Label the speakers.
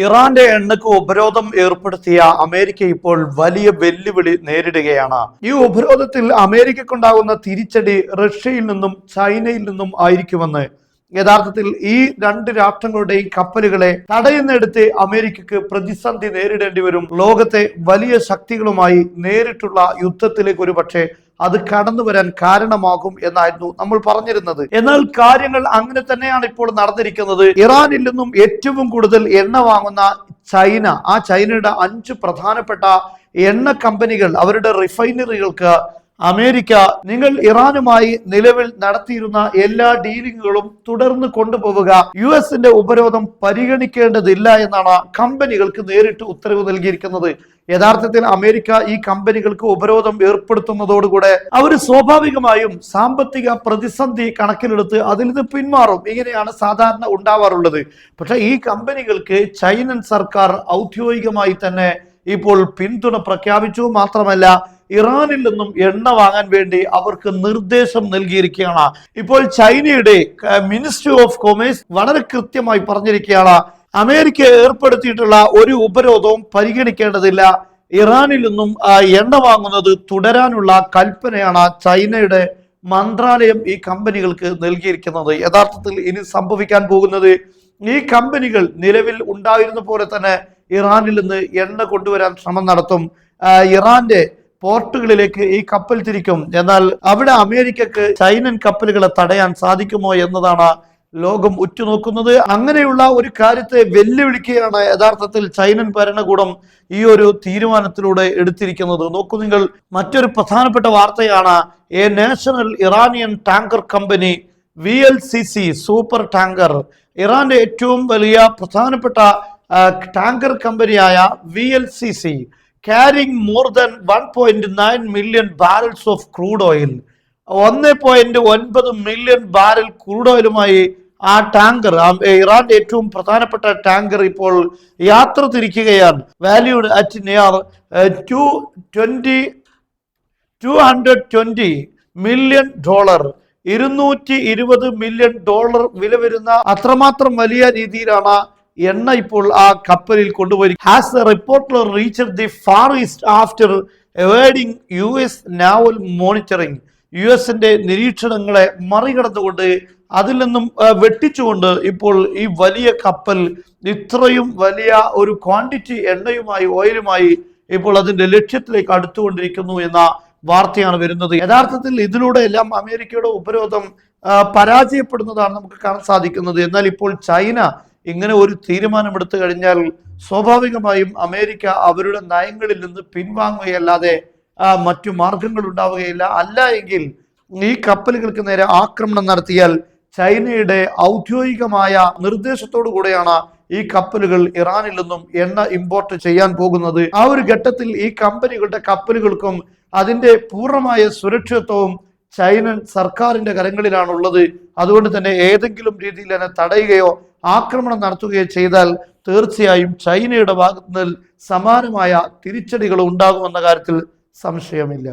Speaker 1: ഇറാന്റെ എണ്ണയ്ക്ക് ഉപരോധം ഏർപ്പെടുത്തിയ അമേരിക്ക ഇപ്പോൾ വലിയ വെല്ലുവിളി നേരിടുകയാണ്. ഈ ഉപരോധത്തിൽ അമേരിക്കക്കുണ്ടാകുന്ന തിരിച്ചടി റഷ്യയിൽ നിന്നും ചൈനയിൽ നിന്നും ആയിരിക്കുമെന്ന് യഥാർത്ഥത്തിൽ ഈ രണ്ട് രാഷ്ട്രങ്ങളുടെയും കപ്പലുകളെ തടയുന്നിടത്ത് അമേരിക്കക്ക് പ്രതിസന്ധി നേരിടേണ്ടി വരും. ലോകത്തെ വലിയ ശക്തികളുമായി നേരിട്ടുള്ള യുദ്ധത്തിലേക്ക് ഒരുപക്ഷെ അത് കടന്നു വരാൻ കാരണമാകും എന്നായിരുന്നു നമ്മൾ പറഞ്ഞിരുന്നത്. എന്നാൽ കാര്യങ്ങൾ അങ്ങനെ തന്നെയാണ് ഇപ്പോൾ നടന്നിരിക്കുന്നത്. ഇറാനിൽ നിന്നും ഏറ്റവും കൂടുതൽ എണ്ണ വാങ്ങുന്ന ചൈന, ആ ചൈനയുടെ 5 പ്രധാനപ്പെട്ട എണ്ണ കമ്പനികൾ, അവരുടെ റിഫൈനറികൾക്ക് അമേരിക്ക നിങ്ങൾ ഇറാനുമായി നിലവിൽ നടത്തിയിരുന്ന എല്ലാ ഡീലിങ്ങുകളും തുടർന്ന് കൊണ്ടുപോവുക, US ഉപരോധം പരിഗണിക്കേണ്ടതില്ല എന്നാണ് കമ്പനികൾക്ക് നേരിട്ട് ഉത്തരവ് നൽകിയിരിക്കുന്നത്. യഥാർത്ഥത്തിൽ അമേരിക്ക ഈ കമ്പനികൾക്ക് ഉപരോധം ഏർപ്പെടുത്തുന്നതോടുകൂടെ അവർ സ്വാഭാവികമായും സാമ്പത്തിക പ്രതിസന്ധി കണക്കിലെടുത്ത് അതിൽ നിന്ന് പിന്മാറും. ഇങ്ങനെയാണ് സാധാരണ ഉണ്ടാവാറുള്ളത്. പക്ഷെ ഈ കമ്പനികൾക്ക് ചൈനൻ സർക്കാർ ഔദ്യോഗികമായി തന്നെ ഇപ്പോൾ പിന്തുണ പ്രഖ്യാപിച്ചു. മാത്രമല്ല, ഇറാനിൽ നിന്നും എണ്ണ വാങ്ങാൻ വേണ്ടി അവർക്ക് നിർദ്ദേശം നൽകിയിരിക്കുകയാണ്. ഇപ്പോൾ ചൈനയുടെ മിനിസ്ട്രി ഓഫ് കൊമേഴ്സ് വളരെ കൃത്യമായി പറഞ്ഞിരിക്കുകയാണ്, അമേരിക്ക ഏർപ്പെടുത്തിയിട്ടുള്ള ഒരു ഉപരോധവും പരിഗണിക്കേണ്ടതില്ല, ഇറാനിൽ നിന്നും എണ്ണ വാങ്ങുന്നത് തുടരാനുള്ള കൽപ്പനയാണ് ചൈനയുടെ മന്ത്രാലയം ഈ കമ്പനികൾക്ക് നൽകിയിരിക്കുന്നത്. യഥാർത്ഥത്തിൽ ഇനി സംഭവിക്കാൻ പോകുന്നത്, ഈ കമ്പനികൾ നിലവിൽ ഉണ്ടായിരുന്ന പോലെ തന്നെ ഇറാനിൽ നിന്ന് എണ്ണ കൊണ്ടുവരാൻ ശ്രമം നടത്തും. ഇറാന്റെ പോർട്ടുകളിലേക്ക് ഈ കപ്പൽ തിരിക്കും. എന്നാൽ അവിടെ അമേരിക്കക്ക് ചൈനൻ കപ്പലുകളെ തടയാൻ സാധിക്കുമോ എന്നതാണ് ലോകം ഉറ്റുനോക്കുന്നത്. അങ്ങനെയുള്ള ഒരു കാര്യത്തെ വെല്ലുവിളിക്കുകയാണ് യഥാർത്ഥത്തിൽ ചൈനൻ ഭരണകൂടം ഈ ഒരു തീരുമാനത്തിലൂടെ എടുത്തിരിക്കുന്നത്. നോക്കൂ നിങ്ങൾ, മറ്റൊരു പ്രധാനപ്പെട്ട വാർത്തയാണ്, A national Iranian tanker company VLCC super tanker, ഇറാന്റെ ഏറ്റവും വലിയ പ്രധാനപ്പെട്ട ടാങ്കർ കമ്പനിയായ VLCC carrying more than 1.9 million barrels of crude oil, 1.9 million barrel crude ഓയിലുമായി ആ ടാങ്കർ, ഇറാന്റെ ഏറ്റവും പ്രധാനപ്പെട്ട ടാങ്കർ ഇപ്പോൾ യാത്ര തിരിക്കുകയാണ്. Valued at near $220 million, $220 million വില വരുന്ന അത്രമാത്രം വലിയ രീതിയിലാണ് എണ്ണ ഇപ്പോൾ ആ കപ്പലിൽ കൊണ്ടുപോയി. Has a reporter reached the far east after evading US naval monitoring, US നിരീക്ഷണങ്ങളെ മറികടന്നുകൊണ്ട് അതിൽ നിന്നും വെട്ടിച്ചുകൊണ്ട് ഇപ്പോൾ ഈ വലിയ കപ്പൽ ഇത്രയും വലിയ ഒരു ക്വാണ്ടിറ്റി എണ്ണയുമായി, ഓയിലുമായി ഇപ്പോൾ അതിന്റെ ലക്ഷ്യത്തിലേക്ക് അടുത്തുകൊണ്ടിരിക്കുന്നു എന്ന വാർത്തയാണ് വരുന്നത്. യഥാർത്ഥത്തിൽ ഇതിലൂടെ എല്ലാം അമേരിക്കയുടെ ഉപരോധം പരാജയപ്പെടുന്നതാണ് നമുക്ക് കാണാൻ സാധിക്കുന്നത്. എന്നാൽ ഇപ്പോൾ ചൈന ഇങ്ങനെ ഒരു തീരുമാനമെടുത്തു കഴിഞ്ഞാൽ സ്വാഭാവികമായും അമേരിക്ക അവരുടെ നയങ്ങളിൽ നിന്ന് പിൻവാങ്ങുകയല്ലാതെ മറ്റു മാർഗങ്ങൾ ഉണ്ടാവുകയില്ല. അല്ല എങ്കിൽ ഈ കപ്പലുകൾക്ക് നേരെ ആക്രമണം നടത്തിയാൽ ചൈനയുടെ ഔദ്യോഗികമായ നിർദ്ദേശത്തോടു കൂടെയാണ് ഈ കപ്പലുകൾ ഇറാനിൽ നിന്നും എണ്ണ ഇമ്പോർട്ട് ചെയ്യാൻ പോകുന്നത്. ആ ഒരു ഘട്ടത്തിൽ ഈ കമ്പനികളുടെ കപ്പലുകൾക്കും അതിന്റെ പൂർണ്ണമായ സുരക്ഷിതത്വവും ചൈനൻ സർക്കാരിന്റെ കരങ്ങളിലാണുള്ളത്. അതുകൊണ്ട് തന്നെ ഏതെങ്കിലും രീതിയിൽ തന്നെ തടയുകയോ ആക്രമണം നടത്തുകയോ ചെയ്താൽ തീർച്ചയായും ചൈനയുടെ ഭാഗത്ത് നിന്ന് സമാനമായ തിരിച്ചടികൾ ഉണ്ടാകുമെന്ന കാര്യത്തിൽ സംശയമില്ല.